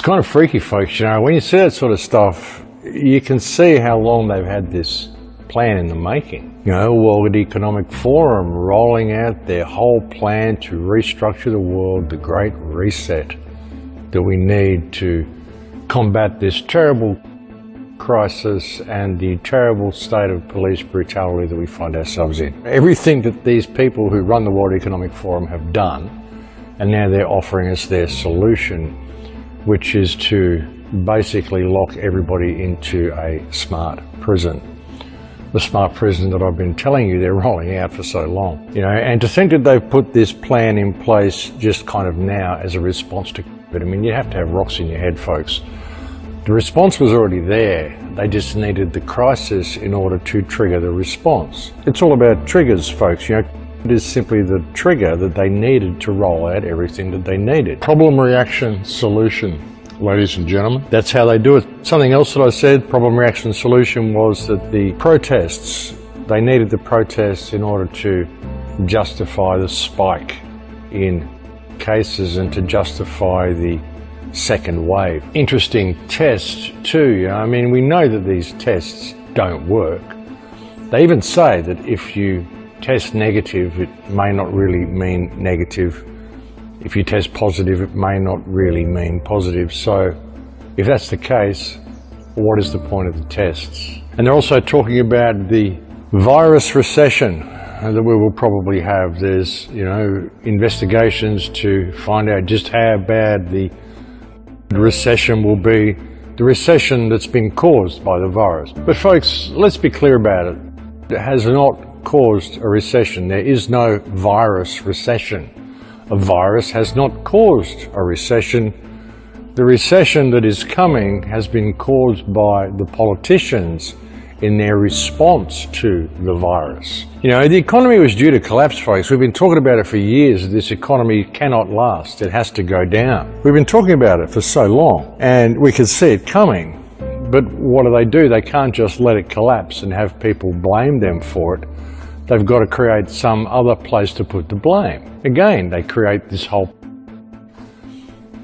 kind of freaky, folks. When you see that sort of stuff, you can see how long they've had this plan in the making. World Economic Forum rolling out their whole plan to restructure the world, the Great Reset that we need to combat this terrible crisis and the terrible state of police brutality that we find ourselves in. Everything that these people who run the World Economic Forum have done, and now they're offering us their solution, which is to basically lock everybody into a smart prison. The smart prison that I've been telling you they're rolling out for so long. And to think that they've put this plan in place just kind of now as a response to COVID, you have to have rocks in your head, folks. The response was already there. They just needed the crisis in order to trigger the response. It's all about triggers, folks. It is simply the trigger that they needed to roll out everything that they needed. Problem, reaction, solution, ladies and gentlemen. That's how they do it. Something else that I said, problem, reaction, solution, was that the protests, they needed the protests in order to justify the spike in cases and to justify the second wave. Interesting test too. We know that these tests don't work. They even say that if you test negative, it may not really mean negative. If you test positive, it may not really mean positive. So if that's the case, what is the point of the tests? And they're also talking about the virus recession that we will probably have. There's, investigations to find out just how bad the recession will be, the recession that's been caused by the virus. But folks, let's be clear about it. It has not caused a recession. There is no virus recession. A virus has not caused a recession. The recession that is coming has been caused by the politicians in their response to the virus. The economy was due to collapse, folks. We've been talking about it for years. This economy cannot last. It has to go down. We've been talking about it for so long, and we could see it coming. But what do? They can't just let it collapse and have people blame them for it. They've got to create some other place to put the blame. Again, they create this whole...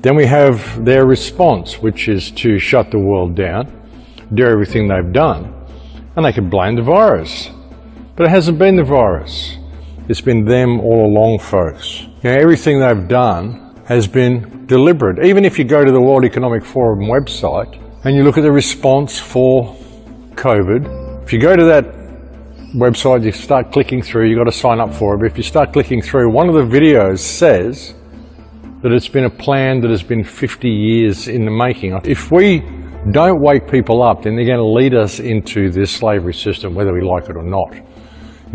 Then we have their response, which is to shut the world down, do everything they've done, and they can blame the virus. But it hasn't been the virus. It's been them all along, folks. Everything they've done has been deliberate. Even if you go to the World Economic Forum website and you look at the response for COVID, if you go to that website, you start clicking through, you've got to sign up for it. But if you start clicking through, one of the videos says that it's been a plan that has been 50 years in the making. If we don't wake people up, then they're going to lead us into this slavery system, whether we like it or not.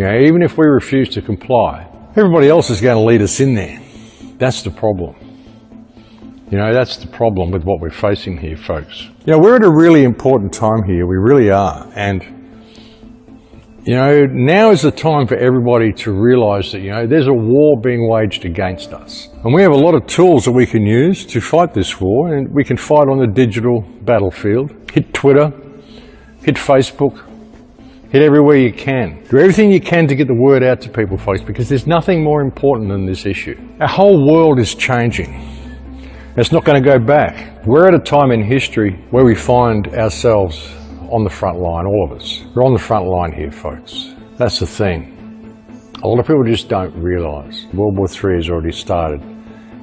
Even if we refuse to comply, everybody else is going to lead us in there. That's the problem. That's the problem with what we're facing here, folks. We're at a really important time here. We really are. And, now is the time for everybody to realise that, there's a war being waged against us. And we have a lot of tools that we can use to fight this war, and we can fight on the digital battlefield. Hit Twitter, hit Facebook, hit everywhere you can. Do everything you can to get the word out to people, folks, because there's nothing more important than this issue. Our whole world is changing. It's not going to go back. We're at a time in history where we find ourselves on the front line, all of us. We're on the front line here, folks. That's the thing. A lot of people just don't realise. World War III has already started.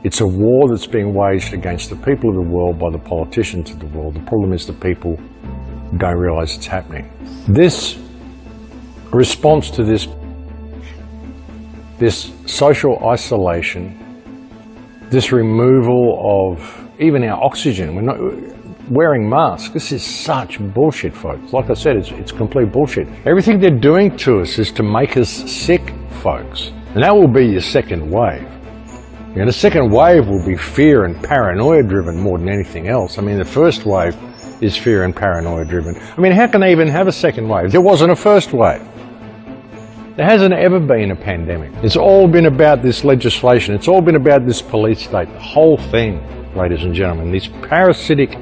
It's a war that's being waged against the people of the world by the politicians of the world. The problem is the people don't realise it's happening. This response to this social isolation, this removal of even our oxygen, we're not wearing masks. This is such bullshit, folks. Like I said, it's complete bullshit. Everything they're doing to us is to make us sick, folks. And that will be your second wave. The second wave will be fear and paranoia driven more than anything else. The first wave is fear and paranoia driven. How can they even have a second wave? There wasn't a first wave. There hasn't ever been a pandemic. It's all been about this legislation. It's all been about this police state. The whole thing, ladies and gentlemen, these parasitic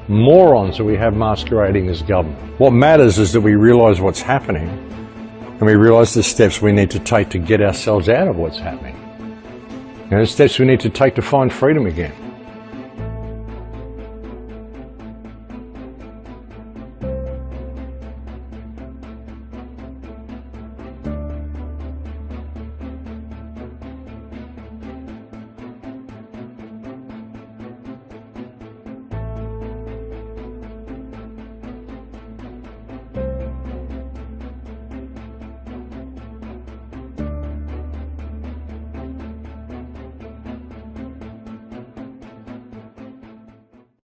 morons that we have masquerading as government. What matters is that we realise what's happening and we realise the steps we need to take to get ourselves out of what's happening. The steps we need to take to find freedom again.